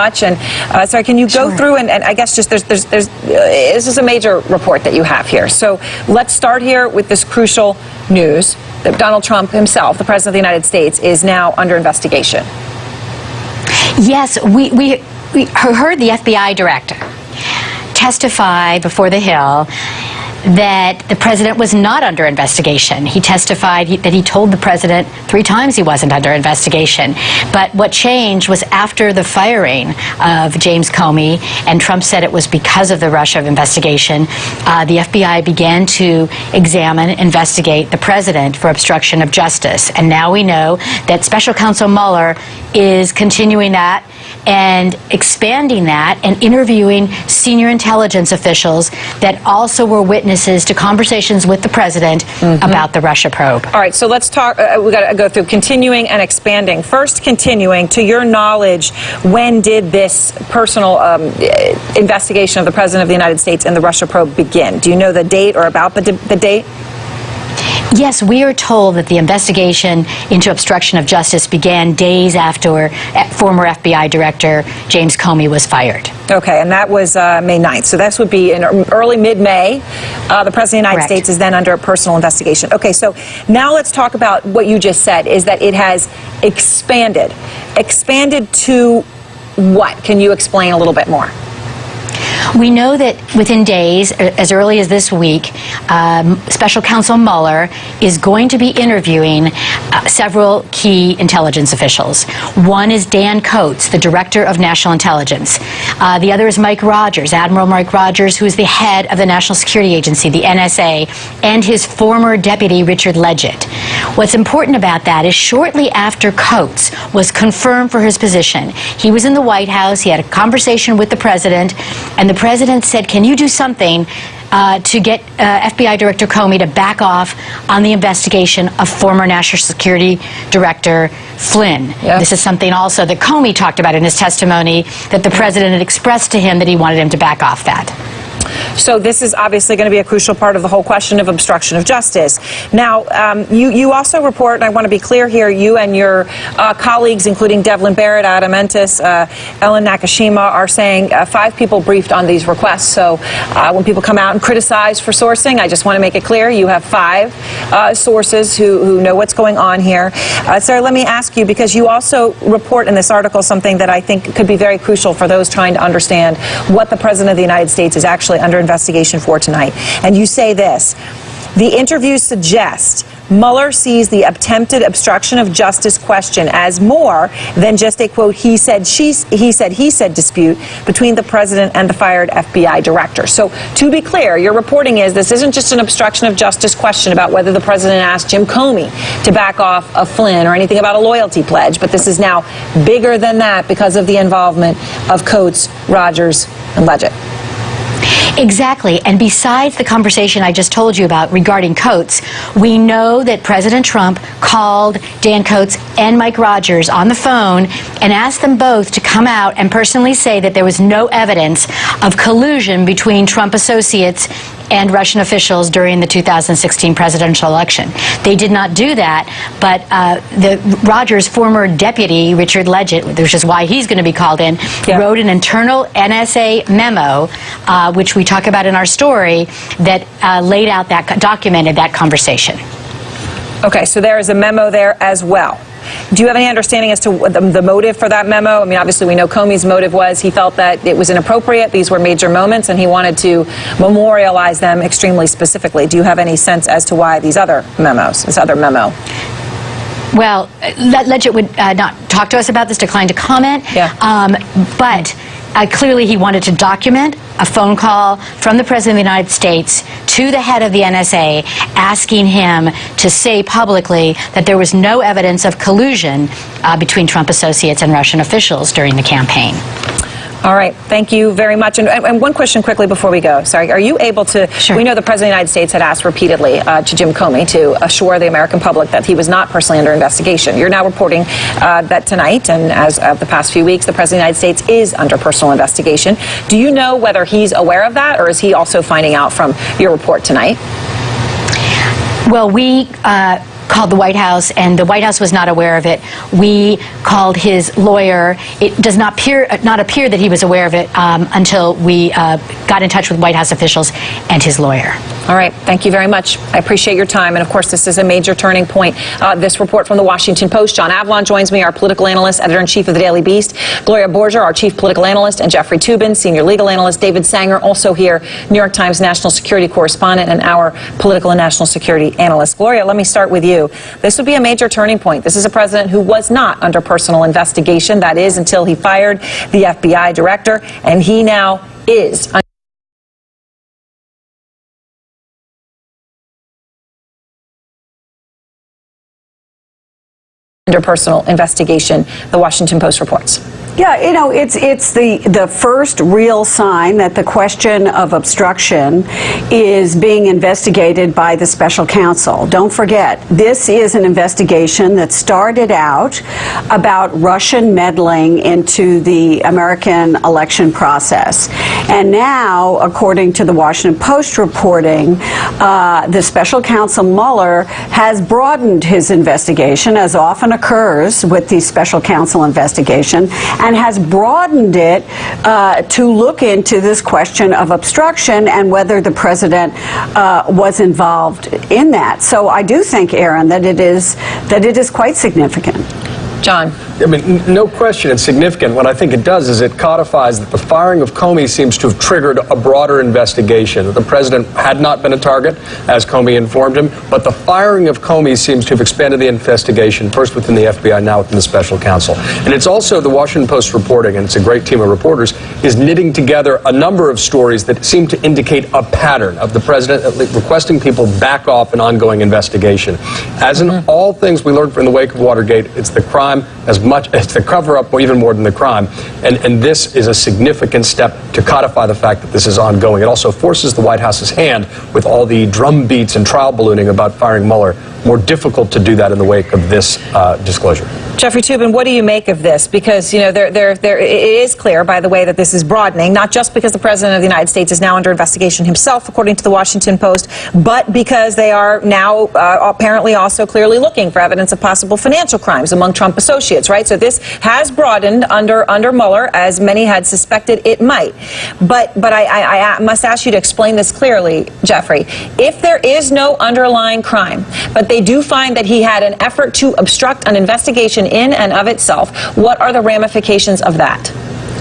much. And sorry, can you go through and I guess just this is a major report that you have here. So let's start here with this crucial news that Donald Trump himself, the President of the United States, is now under investigation. Yes, we heard the FBI director testify before the Hill that the president was not under investigation. He testified that he told the president 3 times he wasn't under investigation. But what changed was after the firing of James Comey, and Trump said it was because of the Russia investigation, the FBI began to investigate the president for obstruction of justice. And now we know that Special Counsel Mueller is continuing that and expanding that and interviewing senior intelligence officials that also were witnesses to conversations with the president about the Russia probe. All right, so let's talk, we got to go through continuing and expanding. First, continuing, to your knowledge, when did this personal investigation of the President of the United States and the Russia probe begin? Do you know the date or about the date? Yes, we are told that the investigation into obstruction of justice began days after former FBI Director James Comey was fired. Okay, and that was May 9th. So this would be in early mid-May. The President of the United States is then under a personal investigation. Okay, so now let's talk about what you just said, is that it has expanded. Expanded to what? Can you explain a little bit more? We know that within days, as early as this week, Special Counsel Mueller is going to be interviewing several key intelligence officials. One is Dan Coats, the Director of National Intelligence. The other is Mike Rogers, Admiral Mike Rogers, who is the head of the National Security Agency, the NSA, and his former deputy, Richard Leggett. What's important about that is shortly after Coats was confirmed for his position, he was in the White House, he had a conversation with the president, and the president said, can you do something to get FBI Director Comey to back off on the investigation of former National Security Director Flynn? Yeah. This is something also that Comey talked about in his testimony, that the president had expressed to him that he wanted him to back off that. So this is obviously going to be a crucial part of the whole question of obstruction of justice. Now, you also report, and I want to be clear here, you and your colleagues, including Devlin Barrett, Adam Entis, Ellen Nakashima, are saying 5 people briefed on these requests. So when people come out and criticize for sourcing, I just want to make it clear, you have 5 sources who know what's going on here. Sarah, let me ask you, because you also report in this article something that I think could be very crucial for those trying to understand what the President of the United States is actually under investigation for tonight. And you say this: the interviews suggest Mueller sees the attempted obstruction of justice question as more than just a, quote, he said dispute between the president and the fired FBI director. So to be clear, your reporting is this isn't just an obstruction of justice question about whether the president asked Jim Comey to back off of Flynn or anything about a loyalty pledge, but this is now bigger than that because of the involvement of Coats, Rogers, and Leggett. Exactly. And besides the conversation I just told you about regarding Coats, we know that President Trump called Dan Coats and Mike Rogers on the phone and asked them both to come out and personally say that there was no evidence of collusion between Trump associates and Russian officials during the 2016 presidential election. They did not do that, but the Rogers' former deputy, Richard Leggett, which is why he's going to be called in, wrote an internal NSA memo, which we talk about in our story, that laid out that, documented that conversation. Okay, so there is a memo there as well. Do you have any understanding as to the motive for that memo? I mean, obviously we know Comey's motive was he felt that it was inappropriate, these were major moments, and he wanted to memorialize them extremely specifically. Do you have any sense as to why these other memos, this other memo? Well, Leggett would not talk to us about this, declined to comment, but clearly he wanted to document a phone call from the President of the United States to the head of the NSA asking him to say publicly that there was no evidence of collusion between Trump associates and Russian officials during the campaign. All right. Thank you very much. And one question quickly before we go. Sorry. Are you able to, we know the President of the United States had asked repeatedly to Jim Comey to assure the American public that he was not personally under investigation. You're now reporting that tonight, and as of the past few weeks, the President of the United States is under personal investigation. Do you know whether he's aware of that, or is he also finding out from your report tonight? Well, we called the White House, and the White House was not aware of it. We called his lawyer. It does not appear that he was aware of it until we got in touch with White House officials and his lawyer. All right. Thank you very much. I appreciate your time. And, of course, this is a major turning point. This report from the Washington Post. John Avalon joins me, our political analyst, editor-in-chief of the Daily Beast. Gloria Borger, our chief political analyst, and Jeffrey Toobin, senior legal analyst. David Sanger, also here, New York Times national security correspondent and our political and national security analyst. Gloria, let me start with you. This would be a major turning point. This is a president who was not under personal investigation. That is, until he fired the FBI director, and he now is under personal investigation, the Washington Post reports. Yeah, you know, it's the first real sign that the question of obstruction is being investigated by the special counsel. Don't forget, this is an investigation that started out about Russian meddling into the American election process. And now, according to the Washington Post reporting, the special counsel Mueller has broadened his investigation, as often occurs with the special counsel investigation, and has broadened it to look into this question of obstruction and whether the president was involved in that. So I do think, Aaron, that it is quite significant. John. I mean, no question it's significant. What I think it does is it codifies that the firing of Comey seems to have triggered a broader investigation. The president had not been a target, as Comey informed him, but the firing of Comey seems to have expanded the investigation, first within the FBI, now within the special counsel. And it's also the Washington Post reporting, and it's a great team of reporters, is knitting together a number of stories that seem to indicate a pattern of the president requesting people back off an ongoing investigation. As in all things we learned from the wake of Watergate, it's the crime as much as the cover-up, or even more than the crime. And this is a significant step to codify the fact that this is ongoing. It also forces the White House's hand, with all the drum beats and trial ballooning about firing Mueller, more difficult to do that in the wake of this disclosure. Jeffrey Toobin, what do you make of this? Because, you know, it is clear, by the way, that this is broadening, not just because the President of the United States is now under investigation himself, according to the Washington Post, but because they are now apparently also clearly looking for evidence of possible financial crimes among Trump associates, right? So this has broadened under Mueller, as many had suspected it might. But I must ask you to explain this clearly, Jeffrey. If there is no underlying crime, but they do find that he had an effort to obstruct an investigation in and of itself, what are the ramifications of that?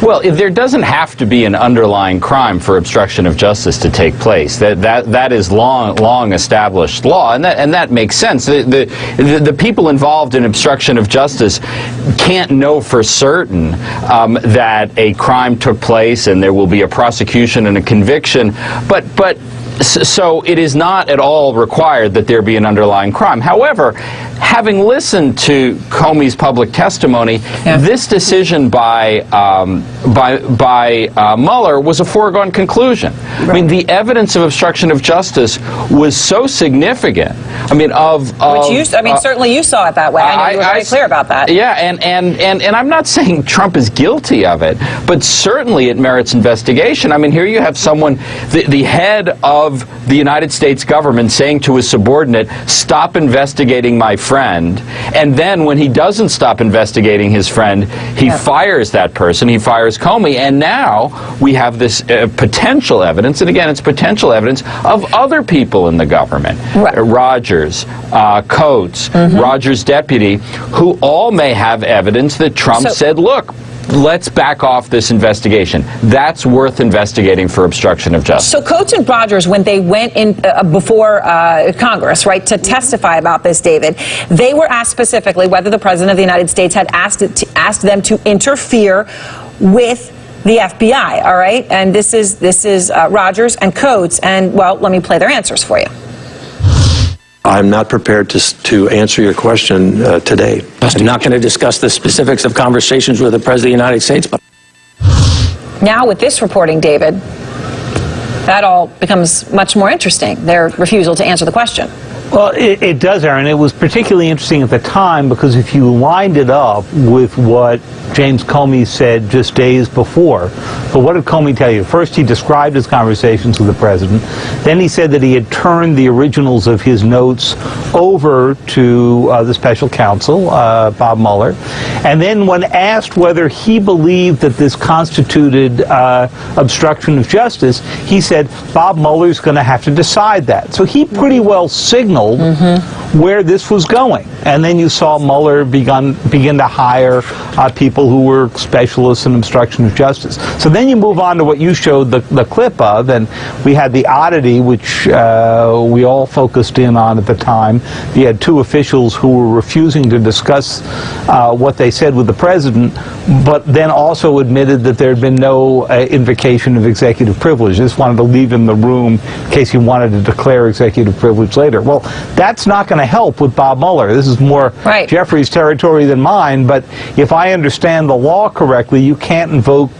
Well, there doesn't have to be an underlying crime for obstruction of justice to take place. That is long established law, and that makes sense. The people involved in obstruction of justice can't know for certain that a crime took place and there will be a prosecution and a conviction, so it is not at all required that there be an underlying crime. However, having listened to Comey's public testimony, this decision by Mueller was a foregone conclusion. Right. I mean, the evidence of obstruction of justice was so significant. I mean, certainly you saw it that way. I know you were very clear about that. Yeah, and I'm not saying Trump is guilty of it, but certainly it merits investigation. I mean, here you have someone, the head of the United States government, saying to his subordinate, "Stop investigating my friend," and then when he doesn't stop investigating his friend, he fires that person. He fires Comey, and now we have this potential evidence, and again, it's potential evidence of other people in the government, Rogers, Coates, Rogers' deputy, who all may have evidence that Trump said, "Look, let's back off this investigation." That's worth investigating for obstruction of justice. So Coates and Rogers, when they went in before Congress, right, to testify about this, David, they were asked specifically whether the President of the United States had asked them to interfere with the FBI, all right? And this is Rogers and Coates, and, well, let me play their answers for you. I'm not prepared to answer your question today. I'm not going to discuss the specifics of conversations with the President of the United States. But now with this reporting, David, that all becomes much more interesting, their refusal to answer the question. Well, it does, Aaron. It was particularly interesting at the time because if you lined it up with what James Comey said just days before. But what did Comey tell you? First, he described his conversations with the president. Then he said that he had turned the originals of his notes over to the special counsel, Bob Mueller. And then when asked whether he believed that this constituted obstruction of justice, he said Bob Mueller's going to have to decide that. So he pretty well signaled where this was going. And then you saw Mueller begin to hire people who were specialists in obstruction of justice. So then you move on to what you showed the clip of, and we had the oddity, which we all focused in on at the time. You had two officials who were refusing to discuss what they said with the president, but then also admitted that there had been no invocation of executive privilege. Just wanted to leave him the room in case he wanted to declare executive privilege later. Well, that's not going to help with Bob Mueller. This is more Jeffrey's territory than mine, but if I understand the law correctly, you can't invoke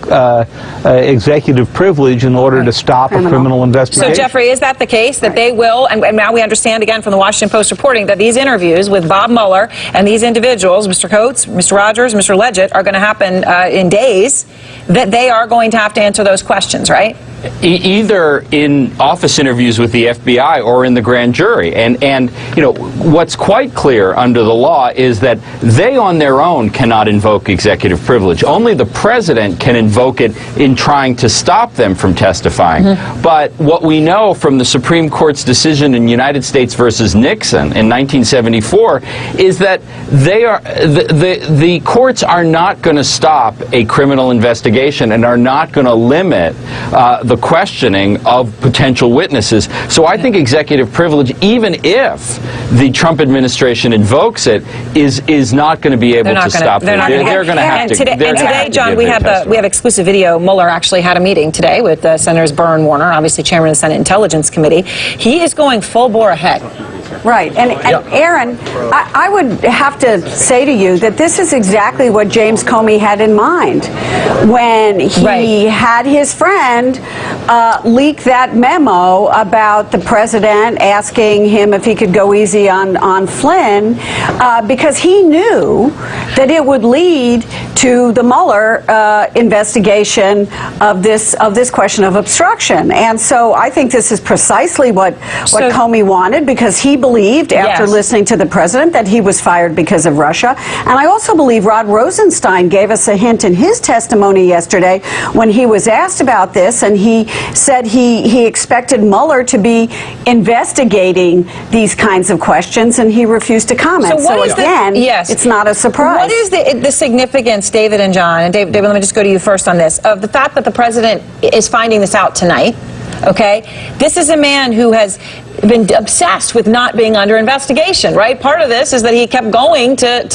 executive privilege in order to stop a criminal investigation. So, Jeffrey, is that the case, that they will, and now we understand again from the Washington Post reporting that these interviews with Bob Mueller and these individuals, Mr. Coates, Mr. Rogers, Mr. Leggett, are going to happen in days, that they are going to have to answer those questions, right? Either in office interviews with the FBI or in the grand jury. And you know, what's quite clear under the law is that they on their own cannot invoke executive privilege. Only the president can invoke it in trying to stop them from testifying. But what we know from the Supreme Court's decision in United States versus Nixon in 1974 is that they are the courts are not going to stop a criminal investigation and are not going to limit the questioning of potential witnesses. So I think executive privilege, even if the Trump administration invokes it, is not going to be able to stop them. They're going to have to. And today, John, we have exclusive video. Mueller actually had a meeting today with Senators Burr and Warner, obviously chairman of the Senate Intelligence Committee. He is going full bore ahead. Right. And Aaron, I would have to say to you that this is exactly what James Comey had in mind when he had his friend leak that memo about the president asking him if he could go easy on Flynn, because he knew that it would lead to the Mueller investigation of this question of obstruction. And so I think this is precisely what Comey wanted, because he believed, after listening to the president, that he was fired because of Russia. And I also believe Rod Rosenstein gave us a hint in his testimony yesterday when he was asked about this, and he said he expected Mueller to be investigating these kinds of questions, and he refused to comment. So again, it's not a surprise. What is the significance, David and John, and David, let me just go to you first on this, of the fact that the president is finding this out tonight? Okay, this is a man who has been obsessed with not being under investigation, right? Part of this is that he kept going to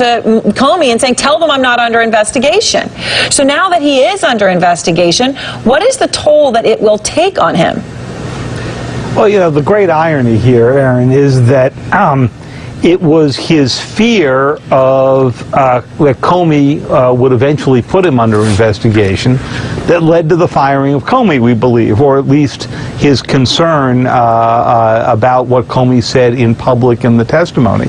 Comey and saying, tell them I'm not under investigation. So now that he is under investigation, what is the toll that it will take on him? Well, you know, the great irony here, Aaron, is that it was his fear of that Comey would eventually put him under investigation that led to the firing of Comey, we believe, or at least his concern about what Comey said in public in the testimony.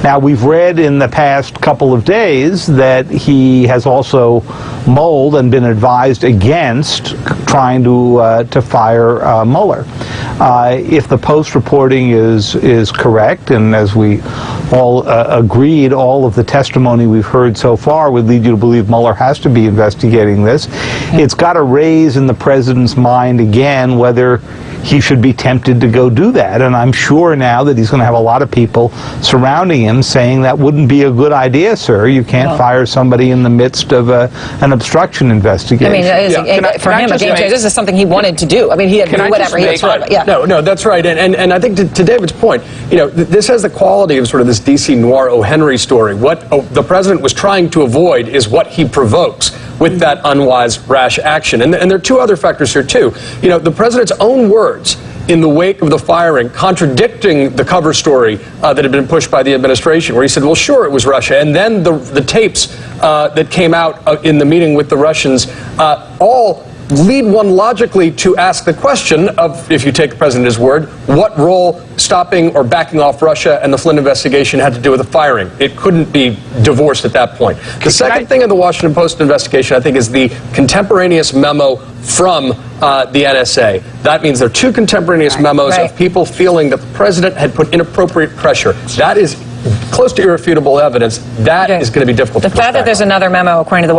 Now, we've read in the past couple of days that he has also mulled and been advised against trying to fire Mueller. If the Post reporting is correct, and as we all agreed, all of the testimony we've heard so far would lead you to believe Mueller has to be investigating this. It's got to raise in the president's mind again whether he should be tempted to go do that. And I'm sure now that he's going to have a lot of people surrounding him saying that wouldn't be a good idea, sir. You can't fire somebody in the midst of an obstruction investigation. I mean, for him, this is something he wanted to do. I mean, he had to do whatever he had thought. No, that's right. And I think to David's point, you know, this has the quality of sort of this D.C. noir O. Henry story. What the president was trying to avoid is what he provokes with that unwise, rash action. And there are two other factors here, too. You know, the president's own words in the wake of the firing, contradicting the cover story that had been pushed by the administration, where he said, well, sure, it was Russia. And then the tapes that came out in the meeting with the Russians all lead one logically to ask the question of, if you take the president at his word, what role stopping or backing off Russia and the Flynn investigation had to do with the firing. It couldn't be divorced at that point. The second thing in the Washington Post investigation, I think, is the contemporaneous memo from the NSA. That means there are two contemporaneous memos of people feeling that the president had put inappropriate pressure. That is close to irrefutable evidence. That is going to be difficult to push back on. The fact that there's another memo, according to the